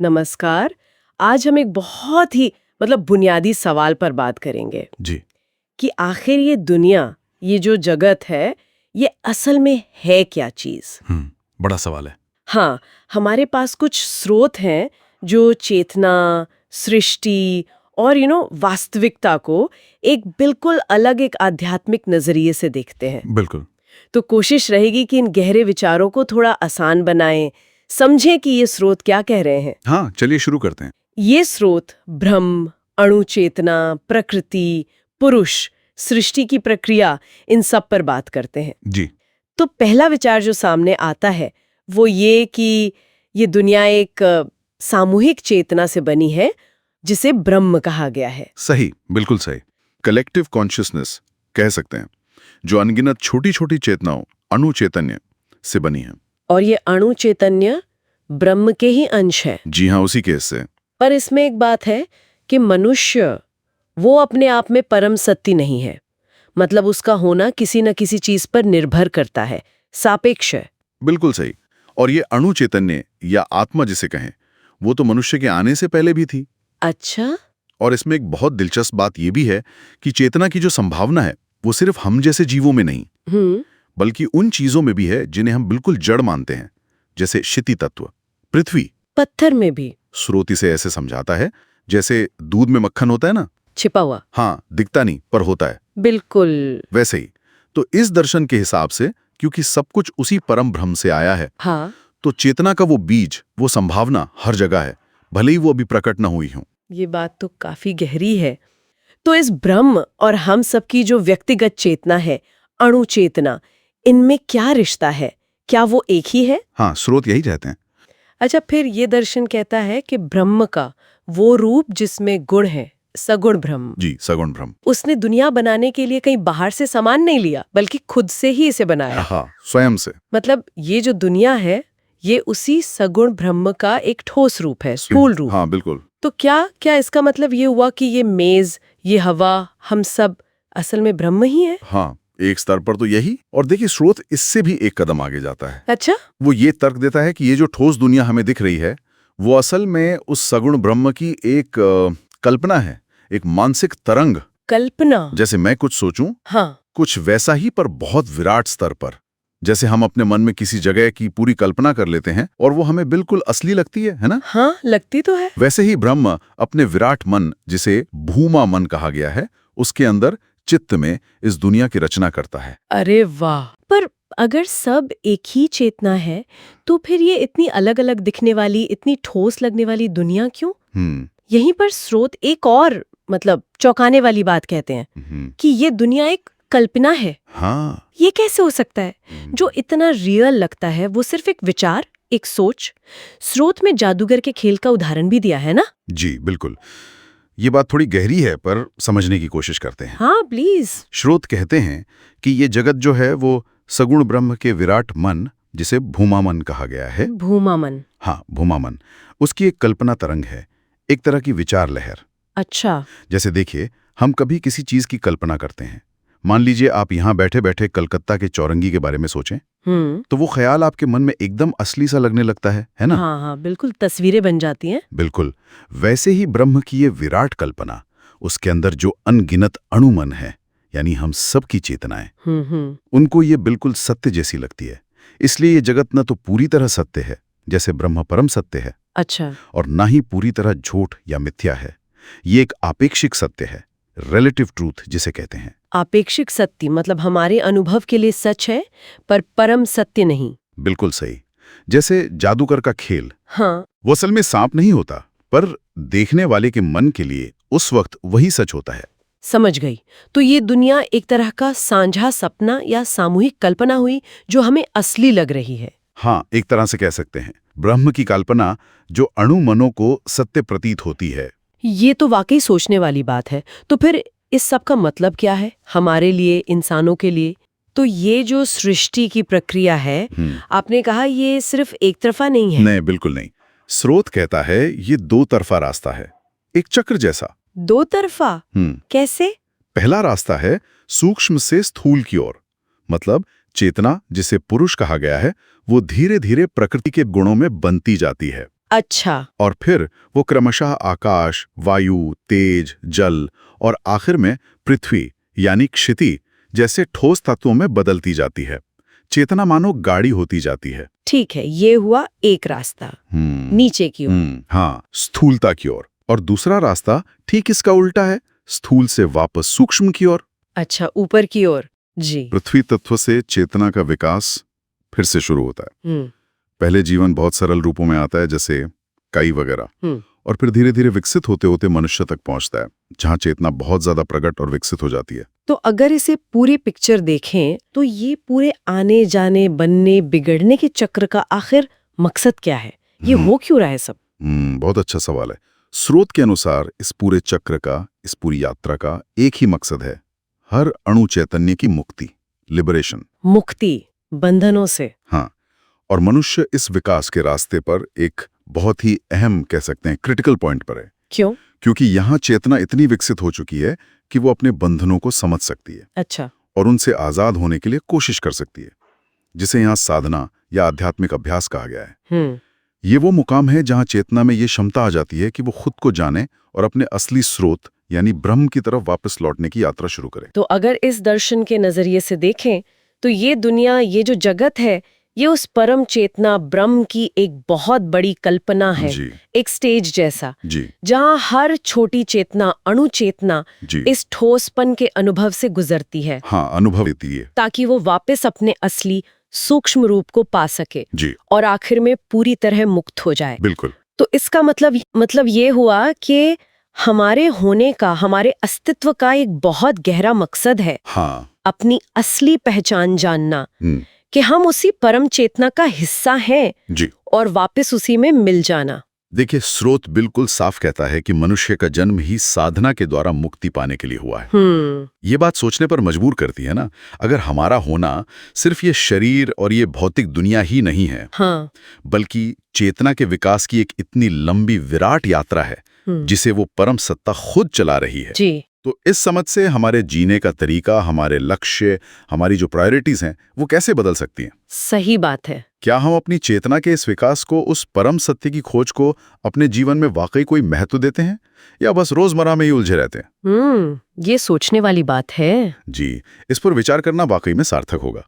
नमस्कार। आज हम एक बहुत ही बुनियादी सवाल पर बात करेंगे जी। कि आखिर ये दुनिया, ये जो जगत है, ये असल में है क्या चीज। बड़ा सवाल है। हाँ, हमारे पास कुछ स्रोत हैं जो चेतना, सृष्टि और वास्तविकता को एक बिल्कुल अलग एक आध्यात्मिक नजरिए से देखते हैं। बिल्कुल। तो कोशिश रहेगी कि इन गहरे विचारों को थोड़ा आसान बनाएं, समझें कि ये स्रोत क्या कह रहे हैं। हाँ, चलिए शुरू करते हैं। ये स्रोत ब्रह्म, अणु चेतना, प्रकृति, पुरुष, सृष्टि की प्रक्रिया, इन सब पर बात करते हैं। जी। तो पहला विचार जो सामने आता है वो ये कि ये दुनिया एक सामूहिक चेतना से बनी है जिसे ब्रह्म कहा गया है। सही, बिल्कुल सही। कलेक्टिव कॉन्शियसनेस कह सकते हैं, जो अनगिनत छोटी छोटी चेतनाओं, अणु चैतन्य से बनी है। और ये अणु चैतन्य ब्रह्म के ही अंश है। जी हाँ, उसी केस से। पर इसमें एक बात है कि मनुष्य वो अपने आप में परम सत्य नहीं है। मतलब उसका होना किसी न किसी चीज पर निर्भर करता है, सापेक्ष है। बिल्कुल सही। और ये अणु चैतन्य या आत्मा जिसे कहें, वो तो मनुष्य के आने से पहले भी थी। अच्छा। और इसमें एक बहुत दिलचस्प बात यह भी है कि चेतना की जो संभावना है वो सिर्फ हम जैसे जीवों में नहीं, बल्कि उन चीजों में भी है जिन्हें हम बिल्कुल जड़ मानते हैं, जैसे क्षिति तत्व, पृथ्वी, पत्थर में भी। स्रोत इसे ऐसे समझाता है जैसे दूध में मक्खन होता है ना, छिपा हुआ। हाँ, दिखता नहीं पर होता है। बिल्कुल वैसे ही तो इस दर्शन के हिसाब से, क्योंकि सब कुछ उसी परम ब्रह्म से आया है, हाँ। तो चेतना का वो बीज, वो संभावना हर जगह है, भले ही वो अभी प्रकट न हुई हो। ये बात तो काफी गहरी है। तो इस ब्रह्म और हम सबकी जो व्यक्तिगत चेतना है, अणु चेतना, इनमें क्या रिश्ता है? क्या वो एक ही है? हाँ, स्रोत यही कहते हैं। अच्छा, फिर ये दर्शन कहता है कि ब्रह्म का वो रूप जिसमें गुण है, सगुण ब्रह्म, जी, सगुण ब्रह्म, उसने दुनिया बनाने के लिए कहीं बाहर से सामान नहीं लिया, बल्कि खुद से ही इसे बनाया। हाँ, स्वयं से। मतलब ये जो दुनिया है, ये उसी सगुण ब्रह्म का एक ठोस रूप है, स्थूल रूप। हाँ, बिल्कुल। तो क्या इसका मतलब ये हुआ कि ये मेज, ये हवा, हम सब असल में ब्रह्म ही है? हाँ, एक स्तर पर तो यही। और देखिए, स्रोत इससे भी एक कदम आगे जाता है। अच्छा। वो ये तर्क देता है कि ये जो ठोस दुनिया हमें दिख रही है, वो असल में उस सगुण ब्रह्म की एक कल्पना है, एक मानसिक तरंग। कल्पना? जैसे मैं कुछ सोचूं, हाँ। कुछ वैसा ही पर बहुत विराट स्तर पर। जैसे हम अपने मन में किसी जगह की पूरी कल्पना कर लेते हैं और वो हमें बिल्कुल असली लगती है ना? हाँ, लगती तो है। वैसे ही ब्रह्म अपने विराट मन, जिसे भूमा मन कहा गया है, उसके अंदर चित्त में इस दुनिया की रचना करता है। अरे वाह! पर अगर सब एक ही चेतना है, तो फिर ये इतनी अलग अलग दिखने वाली, इतनी ठोस लगने वाली दुनिया क्यों? यहीं पर स्रोत एक और चौंकाने वाली बात कहते हैं कि ये दुनिया एक कल्पना है। हाँ। ये कैसे हो सकता है? जो इतना रियल लगता है वो सिर्फ एक विचार, एक सोच। स्रोत में जादूगर के खेल का उदाहरण भी दिया है ना? जी, बिल्कुल। ये बात थोड़ी गहरी है, पर समझने की कोशिश करते हैं। हाँ, प्लीज। स्रोत कहते हैं कि ये जगत जो है वो सगुण ब्रह्म के विराट मन, जिसे भूमा मन कहा गया है। भूमा मन? हाँ, भूमा मन, उसकी एक कल्पना तरंग है, एक तरह की विचार लहर। अच्छा। जैसे देखिए, हम कभी किसी चीज की कल्पना करते हैं। मान लीजिए आप यहाँ बैठे बैठे कलकत्ता के चौरंगी के बारे में सोचें, तो वो ख्याल आपके मन में एकदम असली सा लगने लगता है ना? हाँ हाँ, बिल्कुल, तस्वीरें बन जाती हैं। बिल्कुल। वैसे ही ब्रह्म की ये विराट कल्पना, उसके अंदर जो अनगिनत अणु मन है, यानी हम सब की चेतनाएं, उनको ये बिल्कुल सत्य जैसी लगती है। इसलिए ये जगत न तो पूरी तरह सत्य है, जैसे ब्रह्म परम सत्य है। अच्छा। और ना ही पूरी तरह झूठ या मिथ्या है। ये एक आपेक्षिक सत्य है, रिलेटिव ट्रूथ जिसे कहते हैं। आपेक्षिक सत्य मतलब हमारे अनुभव के लिए सच है, पर परम सत्य नहीं। बिल्कुल सही। जैसे जादूगर का खेल। हाँ। वो असल में सांप नहीं होता, पर देखने वाले के मन के लिए उस वक्त वही सच होता है। समझ गई। तो ये दुनिया एक तरह का साझा सपना या सामूहिक कल्पना हुई जो हमें असली लग रही है। हाँ, एक तरह से कह सकते हैं। ब्रह्म की कल्पना जो अणु मनों को सत्य प्रतीत होती है। ये तो वाकई सोचने वाली बात है। तो फिर इस सब का मतलब क्या है हमारे लिए, इंसानों के लिए? तो ये जो सृष्टि की प्रक्रिया है, आपने कहा ये सिर्फ एक तरफा नहीं है। नहीं, बिल्कुल नहीं। स्रोत कहता है ये दो तरफा रास्ता है, एक चक्र जैसा। दो तरफा? कैसे? पहला रास्ता है सूक्ष्म से स्थूल की ओर, मतलब चेतना जिसे पुरुष कहा गया है, वो धीरे धीरे प्रकृति के गुणों में बनती जाती है। अच्छा। और फिर वो क्रमशः आकाश, वायु, तेज, जल और आखिर में पृथ्वी यानी क्षिति जैसे ठोस तत्वों में बदलती जाती है। चेतना मानो गाड़ी होती जाती है। ठीक है, ये हुआ एक रास्ता नीचे की ओर। हाँ, स्थूलता की ओर। और दूसरा रास्ता ठीक इसका उल्टा है, स्थूल से वापस सूक्ष्म की ओर। अच्छा, ऊपर की ओर। जी। पृथ्वी तत्व से चेतना का विकास फिर से शुरू होता है। पहले जीवन बहुत सरल रूपों में आता है, जैसे काई वगैरह, और फिर धीरे धीरे विकसित होते होते मनुष्य तक पहुंचता है, जहां चेतना बहुत ज्यादा प्रकट और विकसित हो जाती है। तो अगर इसे पूरी पिक्चर देखें तो ये पूरे आने जाने, बनने, बिगड़ने के चक्र का आखिर मकसद क्या है? ये हो क्यों रहा है सब? बहुत अच्छा सवाल है। स्रोत के अनुसार इस पूरे चक्र का, इस पूरी यात्रा का एक ही मकसद है, हर अणु चैतन्य की मुक्ति, लिबरेशन। मुक्ति, बंधनों से। हाँ, और मनुष्य इस विकास के रास्ते पर एक बहुत ही अहम, कह सकते हैं, क्रिटिकल पॉइंट पर है। क्यों? क्योंकि यहाँ चेतना इतनी विकसित हो चुकी है कि वो अपने बंधनों को समझ सकती है। अच्छा। और उनसे आजाद होने के लिए कोशिश कर सकती है, जिसे यहाँ साधना या आध्यात्मिक अभ्यास कहा गया है। ये वो मुकाम है जहाँ चेतना में ये क्षमता आ जाती है कि वो खुद को जाने और अपने असली स्रोत यानी ब्रह्म की तरफ वापस लौटने की यात्रा शुरू करे। तो अगर इस दर्शन के नजरिए से देखें तो ये दुनिया, ये जो जगत है, ये उस परम चेतना ब्रह्म की एक बहुत बड़ी कल्पना है। जी। एक स्टेज जैसा, जी। जहाँ हर छोटी चेतना, अणु चेतना, जी। इस ठोसपन के अनुभव से गुजरती है। हाँ, अनुभव देती है, ताकि वो वापस अपने असली सूक्ष्म रूप को पा सके। जी। और आखिर में पूरी तरह मुक्त हो जाए। बिल्कुल। तो इसका मतलब ये हुआ कि हमारे होने का, हमारे अस्तित्व का एक बहुत गहरा मकसद है। हाँ। अपनी असली पहचान जानना, कि हम उसी परम चेतना का हिस्सा हैं। जी। और वापस उसी में मिल जाना। देखिए, स्रोत बिल्कुल साफ कहता है कि मनुष्य का जन्म ही साधना के द्वारा मुक्ति पाने के लिए हुआ है। ये बात सोचने पर मजबूर करती है ना। अगर हमारा होना सिर्फ ये शरीर और ये भौतिक दुनिया ही नहीं है, हाँ। बल्कि चेतना के विकास की एक इतनी लंबी विराट यात्रा है जिसे वो परम सत्ता खुद चला रही है। जी। तो इस समझ से हमारे जीने का तरीका, हमारे लक्ष्य, हमारी जो प्रायोरिटीज हैं, वो कैसे बदल सकती हैं? सही बात है। क्या हम अपनी चेतना के इस विकास को, उस परम सत्य की खोज को अपने जीवन में वाकई कोई महत्व देते हैं, या बस रोजमर्रा में ही उलझे रहते हैं? ये सोचने वाली बात है। जी, इस पर विचार करना वाकई में सार्थक होगा।